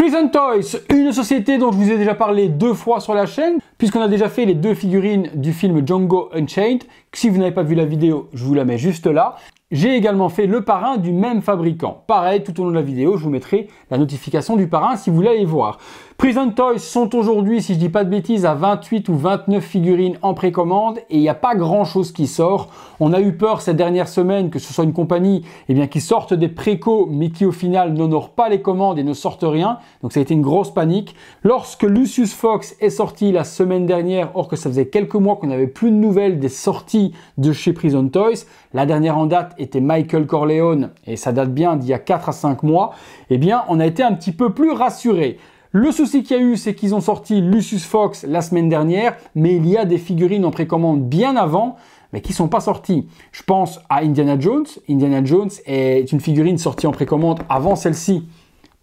Prison Toys, une société dont je vous ai déjà parlé 2 fois sur la chaîne, puisqu'on a déjà fait les 2 figurines du film Django Unchained. Si vous n'avez pas vu la vidéo, je vous la mets juste là. J'ai également fait le parrain du même fabricant. Pareil, tout au long de la vidéo, je vous mettrai la notification du parrain si vous voulez aller voir. Prison Toys sont aujourd'hui, si je dis pas de bêtises, à 28 ou 29 figurines en précommande et il n'y a pas grand chose qui sort. On a eu peur ces dernières semaines que ce soit une compagnie qui sorte des précos mais qui au final n'honore pas les commandes et ne sortent rien. Donc ça a été une grosse panique. Lorsque Lucius Fox est sorti la semaine dernière, or que ça faisait quelques mois qu'on n'avait plus de nouvelles des sorties de chez Prison Toys, la dernière en date était Michael Corleone et ça date bien d'il y a 4 à 5 mois, on a été un petit peu plus rassurés. Le souci qu'il y a eu, c'est qu'ils ont sorti Lucius Fox la semaine dernière, mais il y a des figurines en précommande bien avant, mais qui ne sont pas sorties. Je pense à Indiana Jones. Indiana Jones est une figurine sortie en précommande avant celle-ci.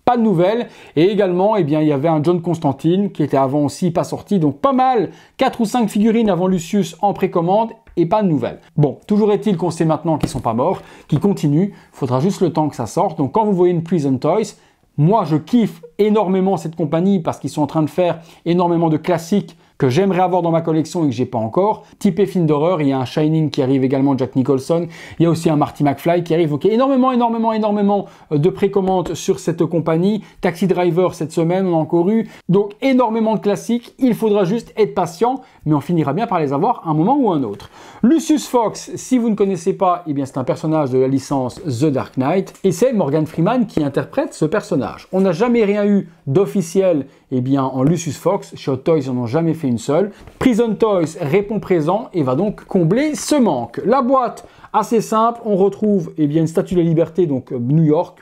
Pas de nouvelles. Et également, il y avait un John Constantine qui était avant aussi pas sorti. Donc pas mal, 4 ou 5 figurines avant Lucius en précommande et pas de nouvelles. Bon, toujours est-il qu'on sait maintenant qu'ils sont pas morts, qu'ils continuent. Il faudra juste le temps que ça sorte. Donc quand vous voyez une Prison Toys, moi je kiffe énormément cette compagnie parce qu'ils sont en train de faire énormément de classiques que j'aimerais avoir dans ma collection et que j'ai pas encore. Typé film d'horreur, il y a un Shining qui arrive également, Jack Nicholson. Il y a aussi un Marty McFly qui arrive. Ok, énormément de précommandes sur cette compagnie. Taxi Driver cette semaine, on a encore eu. Donc énormément de classiques. Il faudra juste être patient, mais on finira bien par les avoir à un moment ou un autre. Lucius Fox, si vous ne connaissez pas, c'est un personnage de la licence The Dark Knight et c'est Morgan Freeman qui interprète ce personnage. On n'a jamais rien eu d'officiel en Lucius Fox. Chez Hot Toys, ils n'en ont jamais fait une seule. Prison Toys répond présent et va donc combler ce manque. La boîte, assez simple, on retrouve une statue de la liberté, donc New York.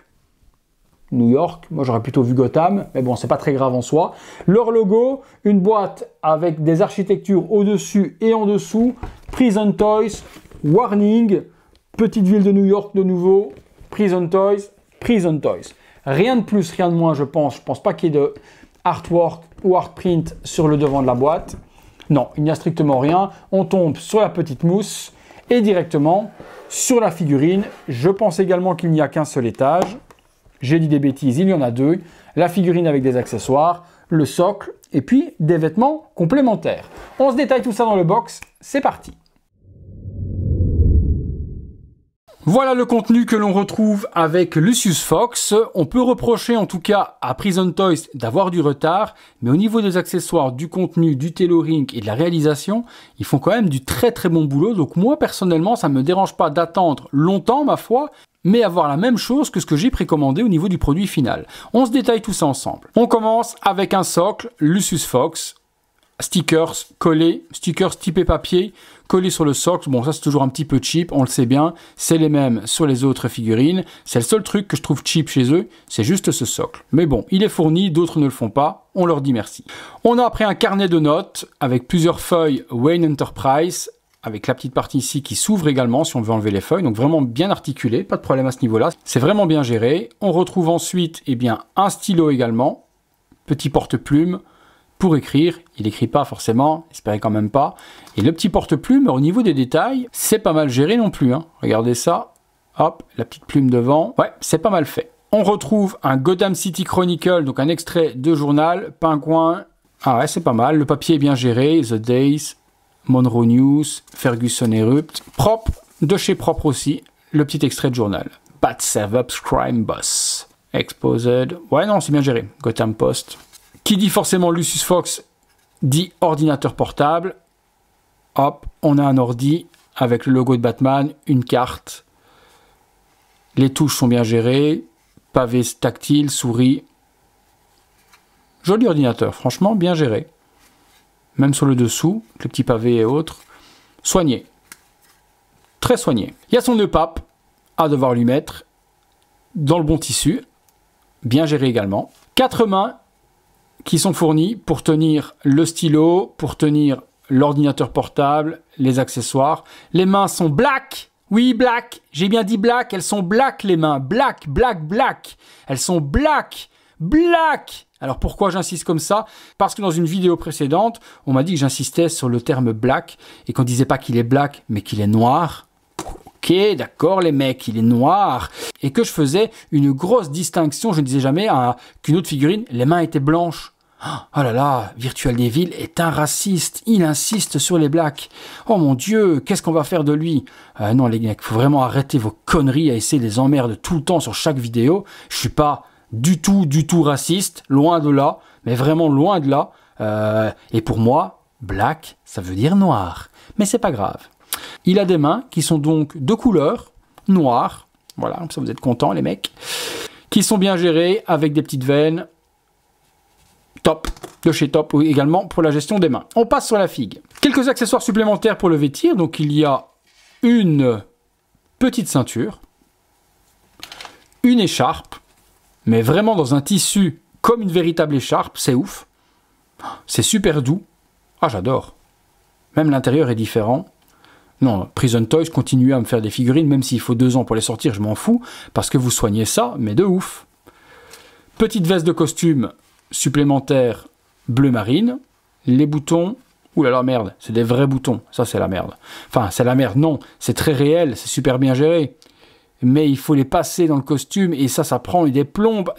Moi j'aurais plutôt vu Gotham, mais bon, c'est pas très grave en soi. Leur logo, une boîte avec des architectures au-dessus et en dessous. Prison Toys, Warning, petite ville de New York de nouveau. Prison Toys, Prison Toys. Rien de plus, rien de moins, je pense. Je pense pas qu'il y ait de artwork ou artprint sur le devant de la boîte. Non, il n'y a strictement rien. On tombe sur la petite mousse et directement sur la figurine. Je pense également qu'il n'y a qu'un seul étage. J'ai dit des bêtises, il y en a 2. La figurine avec des accessoires, le socle et puis des vêtements complémentaires. On se détaille tout ça dans le box. C'est parti. Voilà le contenu que l'on retrouve avec Lucius Fox. On peut reprocher en tout cas à Prison Toys d'avoir du retard, mais au niveau des accessoires, du contenu, du tailoring et de la réalisation, ils font quand même du très bon boulot. Donc moi personnellement, ça ne me dérange pas d'attendre longtemps ma foi, mais avoir la même chose que ce que j'ai précommandé au niveau du produit final. On se détaille tout ça ensemble. On commence avec un socle Lucius Fox. Stickers collés, stickers typés papier, collés sur le socle. Bon, ça c'est toujours un petit peu cheap, on le sait bien. C'est les mêmes sur les autres figurines. C'est le seul truc que je trouve cheap chez eux, c'est juste ce socle. Mais bon, il est fourni, d'autres ne le font pas, on leur dit merci. On a après un carnet de notes avec plusieurs feuilles Wayne Enterprise, avec la petite partie ici qui s'ouvre également si on veut enlever les feuilles. Donc vraiment bien articulé, pas de problème à ce niveau-là. C'est vraiment bien géré. On retrouve ensuite un stylo également, petit porte-plume, pour écrire, il n'écrit pas forcément, espérez quand même pas. Et le petit porte-plume, au niveau des détails, c'est pas mal géré non plus. Regardez ça, hop, la petite plume devant. Ouais, c'est pas mal fait. On retrouve un Gotham City Chronicle, donc un extrait de journal, pingouin. Ah ouais, c'est pas mal, le papier est bien géré, The Days, Monroe News, Ferguson Erupt. Propre, de chez propre aussi, le petit extrait de journal. Bat Servops Crime Boss. Exposed. Ouais, non, c'est bien géré. Gotham Post. Qui dit forcément Lucius Fox dit ordinateur portable. Hop, on a un ordi avec le logo de Batman, une carte. Les touches sont bien gérées. Pavé tactile, souris. Joli ordinateur, franchement bien géré. Même sur le dessous, les petits pavés et autres. Soigné. Très soigné. Il y a son nœud pape à devoir lui mettre dans le bon tissu. Bien géré également. 4 mains qui sont fournis pour tenir le stylo, pour tenir l'ordinateur portable, les accessoires. Les mains sont black. Oui, black. J'ai bien dit black. Elles sont black, les mains. Black, black, black. Elles sont black, black. Alors pourquoi j'insiste comme ça? Parce que dans une vidéo précédente, on m'a dit que j'insistais sur le terme black et qu'on disait pas qu'il est black, mais qu'il est noir. Ok, d'accord les mecs, il est noir. Et que je faisais une grosse distinction, je ne disais jamais qu'une autre figurine, les mains étaient blanches. Oh là là, Virtual Devil est un raciste, il insiste sur les blacks. Oh mon Dieu, qu'est-ce qu'on va faire de lui? Non les mecs, faut vraiment arrêter vos conneries à essayer de les emmerder tout le temps sur chaque vidéo. Je suis pas du tout raciste, loin de là, mais vraiment loin de là. Et pour moi, black, ça veut dire noir. Mais c'est pas grave. Il a des mains qui sont donc de couleur, noire. Voilà, comme ça vous êtes contents les mecs. Qui sont bien gérés avec des petites veines. Top, de chez Top également pour la gestion des mains. On passe sur la figue. Quelques accessoires supplémentaires pour le vêtir. Donc il y a une petite ceinture, une écharpe, mais vraiment dans un tissu comme une véritable écharpe, c'est ouf. C'est super doux. Ah, j'adore. Même l'intérieur est différent. Non, Prison Toys, continuez à me faire des figurines, même s'il faut 2 ans pour les sortir, je m'en fous, parce que vous soignez ça, mais de ouf. Petite veste de costume supplémentaire bleu marine. Les boutons, oulala merde, c'est des vrais boutons, ça c'est la merde. Enfin, c'est la merde, non, c'est très réel, c'est super bien géré. Mais il faut les passer dans le costume, et ça prend des plombes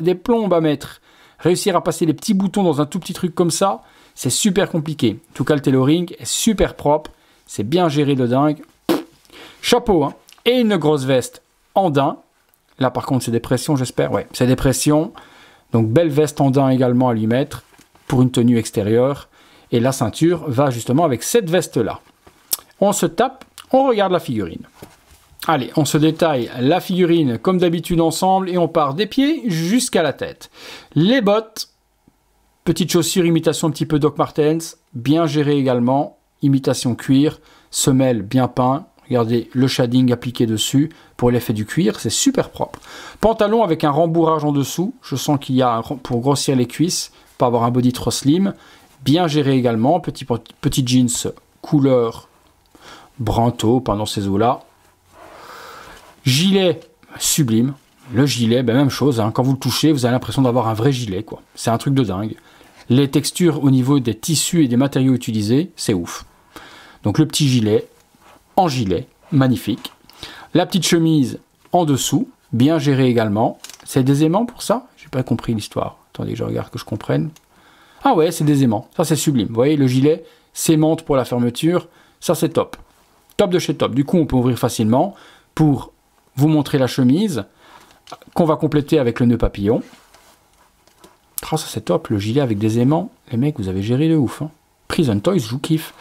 à mettre. Réussir à passer les petits boutons dans un tout petit truc comme ça, c'est super compliqué. En tout cas, le tailoring est super propre, c'est bien géré de dingue. Chapeau, hein, et une grosse veste en daim. Là, par contre, c'est des pressions, j'espère. Ouais, c'est des pressions. Donc, belle veste en daim également à lui mettre pour une tenue extérieure. Et la ceinture va justement avec cette veste-là. On se tape, on regarde la figurine. Allez, on se détaille la figurine comme d'habitude ensemble et on part des pieds jusqu'à la tête. Les bottes, petite chaussure imitation un petit peu Doc Martens, bien gérée également, imitation cuir, semelle bien peint. Regardez le shading appliqué dessus pour l'effet du cuir, c'est super propre. Pantalon avec un rembourrage en dessous, je sens qu'il y a pour grossir les cuisses, pas avoir un body trop slim. Bien géré également, petit jeans couleur branto pendant ces eaux-là. Gilet sublime, le gilet, ben même chose, hein. Quand vous le touchez, vous avez l'impression d'avoir un vrai gilet, quoi. C'est un truc de dingue. Les textures au niveau des tissus et des matériaux utilisés, c'est ouf. Donc le petit gilet, en gilet, magnifique. La petite chemise en dessous, bien gérée également. C'est des aimants pour ça? J'ai pas compris l'histoire. Attendez, je regarde que je comprenne. Ah ouais, c'est des aimants. Ça, c'est sublime. Vous voyez, le gilet s'aimante pour la fermeture. Ça, c'est top. Top de chez top. Du coup, on peut ouvrir facilement pour vous montrer la chemise qu'on va compléter avec le nœud papillon. Oh, ça, c'est top. Le gilet avec des aimants. Les mecs, vous avez géré de ouf, hein. Prison Toys, je vous kiffe.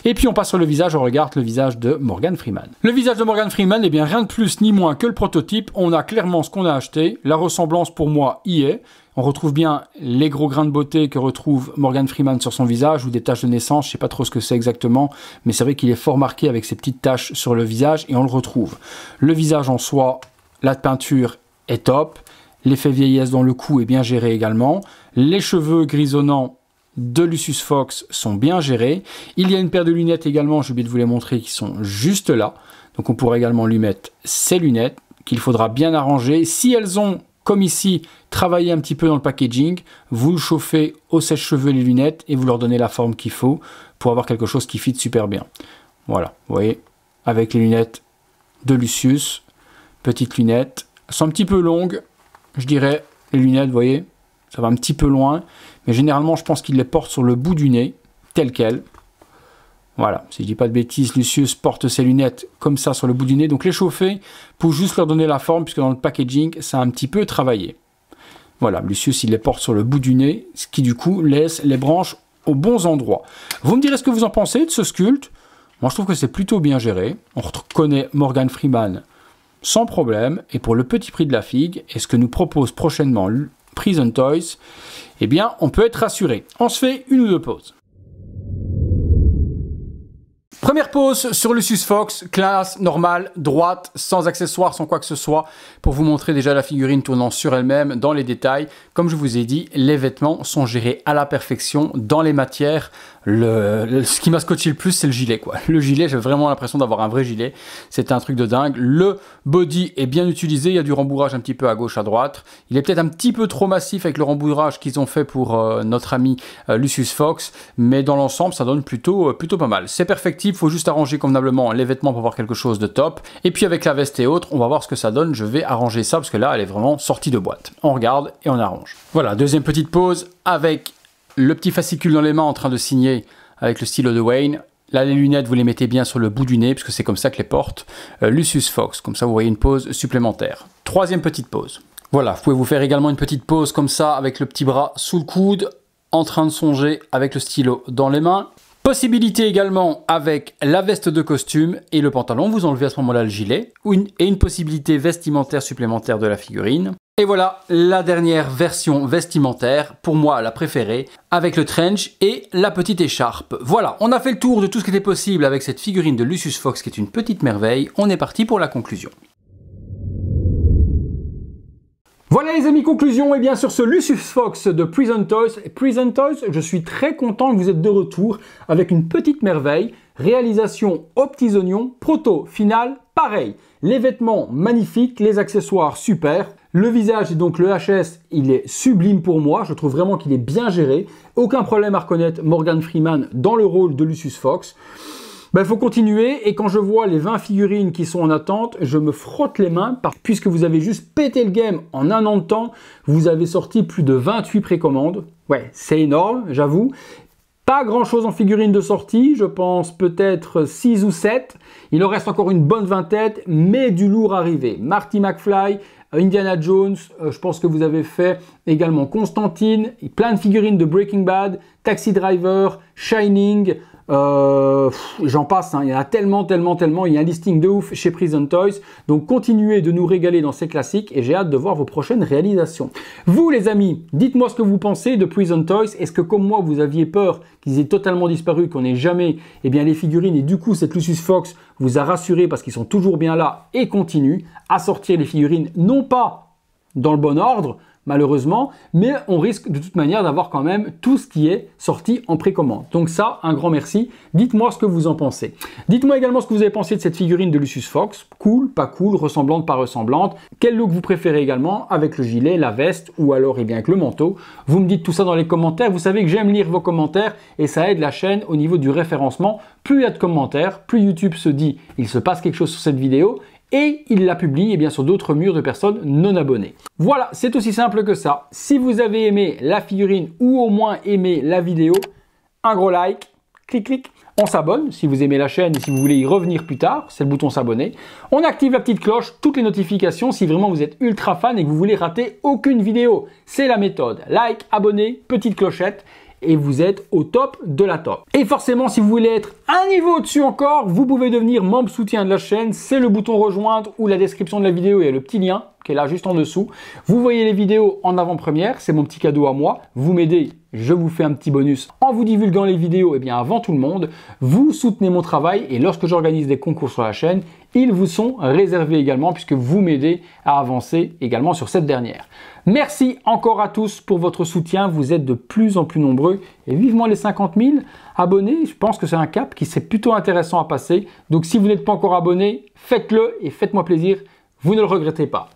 Et puis on passe sur le visage, on regarde le visage de Morgan Freeman. Le visage de Morgan Freeman, eh bien rien de plus ni moins que le prototype. On a clairement ce qu'on a acheté. La ressemblance pour moi y est. On retrouve bien les gros grains de beauté que retrouve Morgan Freeman sur son visage ou des taches de naissance. Je sais pas trop ce que c'est exactement, mais c'est vrai qu'il est fort marqué avec ces petites taches sur le visage et on le retrouve. Le visage en soi, la peinture est top. L'effet vieillesse dans le cou est bien géré également. Les cheveux grisonnants de Lucius Fox sont bien gérés. Il y a une paire de lunettes également, j'ai oublié de vous les montrer, qui sont juste là. Donc on pourra également lui mettre ces lunettes qu'il faudra bien arranger. Si elles ont, comme ici, travaillé un petit peu dans le packaging, vous le chauffez au sèche-cheveux les lunettes et vous leur donnez la forme qu'il faut pour avoir quelque chose qui fit super bien. Voilà, vous voyez, avec les lunettes de Lucius, petites lunettes. Elles sont un petit peu longues, je dirais, les lunettes, vous voyez, ça va un petit peu loin. Mais généralement, je pense qu'il les porte sur le bout du nez, tel quel. Voilà, si je dis pas de bêtises, Lucius porte ses lunettes comme ça sur le bout du nez. Donc les chauffer pour juste leur donner la forme, puisque dans le packaging, ça a un petit peu travaillé. Voilà, Lucius, il les porte sur le bout du nez, ce qui du coup laisse les branches aux bons endroits. Vous me direz ce que vous en pensez de ce sculpte. Moi, je trouve que c'est plutôt bien géré. On reconnaît Morgan Freeman sans problème. Et pour le petit prix de la figue, et ce que nous propose prochainement Prison Toys, eh bien, on peut être rassuré. On se fait une ou deux pauses. Première pause sur Lucius Fox, classe, normale, droite, sans accessoires, sans quoi que ce soit, pour vous montrer déjà la figurine tournant sur elle-même dans les détails. Comme je vous ai dit, les vêtements sont gérés à la perfection dans les matières. Ce qui m'a scotché le plus, c'est le gilet, quoi. Le gilet, j'ai vraiment l'impression d'avoir un vrai gilet. C'est un truc de dingue. Le body est bien utilisé. Il y a du rembourrage un petit peu à gauche, à droite. Il est peut-être un petit peu trop massif avec le rembourrage qu'ils ont fait pour notre ami Lucius Fox. Mais dans l'ensemble, ça donne plutôt pas mal. C'est perfectible. il faut juste arranger convenablement les vêtements pour avoir quelque chose de top. Et puis avec la veste et autres, on va voir ce que ça donne. Je vais arranger ça parce que là, elle est vraiment sortie de boîte. On regarde et on arrange. Voilà, deuxième petite pause avec le petit fascicule dans les mains en train de signer avec le stylo de Wayne. Là, les lunettes, vous les mettez bien sur le bout du nez, puisque c'est comme ça que les porte Lucius Fox. Comme ça, vous voyez une pause supplémentaire. Troisième petite pause. Voilà, vous pouvez vous faire également une petite pause comme ça, avec le petit bras sous le coude, en train de songer avec le stylo dans les mains. Possibilité également avec la veste de costume et le pantalon. Vous enlevez à ce moment-là le gilet. Et une possibilité vestimentaire supplémentaire de la figurine. Et voilà la dernière version vestimentaire, pour moi la préférée, avec le trench et la petite écharpe. Voilà, on a fait le tour de tout ce qui était possible avec cette figurine de Lucius Fox qui est une petite merveille. On est parti pour la conclusion. Voilà les amis, conclusion, et bien sur ce Lucius Fox de Prison Toys. Prison Toys, je suis très content que vous êtes de retour avec une petite merveille. Réalisation aux petits oignons, proto, final, pareil. Les vêtements magnifiques, les accessoires super. Le visage et donc le HS, il est sublime pour moi. Je trouve vraiment qu'il est bien géré. Aucun problème à reconnaître Morgan Freeman dans le rôle de Lucius Fox. Il faut continuer, et quand je vois les 20 figurines qui sont en attente, je me frotte les mains, puisque vous avez juste pété le game en un an de temps, vous avez sorti plus de 28 précommandes. Ouais, c'est énorme, j'avoue. Pas grand chose en figurines de sortie, je pense peut-être 6 ou 7. Il en reste encore une bonne vingtaine, mais du lourd arrivé. Marty McFly, Indiana Jones, je pense que vous avez fait également Constantine, plein de figurines de Breaking Bad, Taxi Driver, Shining, j'en passe, hein. Il y en a tellement, il y a un listing de ouf chez Prison Toys, donc continuez de nous régaler dans ces classiques et j'ai hâte de voir vos prochaines réalisations. Vous les amis, dites-moi ce que vous pensez de Prison Toys. Est-ce que comme moi vous aviez peur qu'ils aient totalement disparu, qu'on n'ait jamais les figurines, et du coup cette Lucius Fox vous a rassuré parce qu'ils sont toujours bien là et continuent à sortir les figurines, non pas dans le bon ordre malheureusement, mais on risque de toute manière d'avoir quand même tout ce qui est sorti en précommande. Donc ça, un grand merci. Dites-moi ce que vous en pensez. Dites-moi également ce que vous avez pensé de cette figurine de Lucius Fox. Cool, pas cool, ressemblante, pas ressemblante. Quel look vous préférez également, avec le gilet, la veste ou alors avec le manteau. Vous me dites tout ça dans les commentaires. Vous savez que j'aime lire vos commentaires et ça aide la chaîne au niveau du référencement. Plus il y a de commentaires, plus YouTube se dit il se passe quelque chose sur cette vidéo et il la publie sur d'autres murs de personnes non abonnées. Voilà, c'est aussi simple que ça. Si vous avez aimé la figurine ou au moins aimé la vidéo, un gros like, clic clic. On s'abonne si vous aimez la chaîne et si vous voulez y revenir plus tard, c'est le bouton s'abonner. On active la petite cloche, toutes les notifications si vraiment vous êtes ultra fan et que vous voulez rater aucune vidéo. C'est la méthode. Like, abonné, petite clochette. Et vous êtes au top de la top. Et forcément, si vous voulez être un niveau au-dessus encore, vous pouvez devenir membre soutien de la chaîne. C'est le bouton rejoindre ou la description de la vidéo, il y a le petit lien qui est là juste en dessous. Vous voyez les vidéos en avant-première, c'est mon petit cadeau à moi. Vous m'aidez, je vous fais un petit bonus en vous divulguant les vidéos avant tout le monde. Vous soutenez mon travail et lorsque j'organise des concours sur la chaîne, ils vous sont réservés également puisque vous m'aidez à avancer également sur cette dernière. Merci encore à tous pour votre soutien, vous êtes de plus en plus nombreux et vivement les 50 000 abonnés. Je pense que c'est un cap qui serait plutôt intéressant à passer. Donc si vous n'êtes pas encore abonné, faites-le et faites-moi plaisir, vous ne le regrettez pas.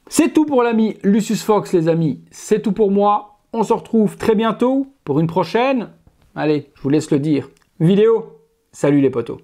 C'est tout pour l'ami Lucius Fox les amis, c'est tout pour moi. On se retrouve très bientôt pour une prochaine, allez, je vous laisse le dire, vidéo. Salut les potos.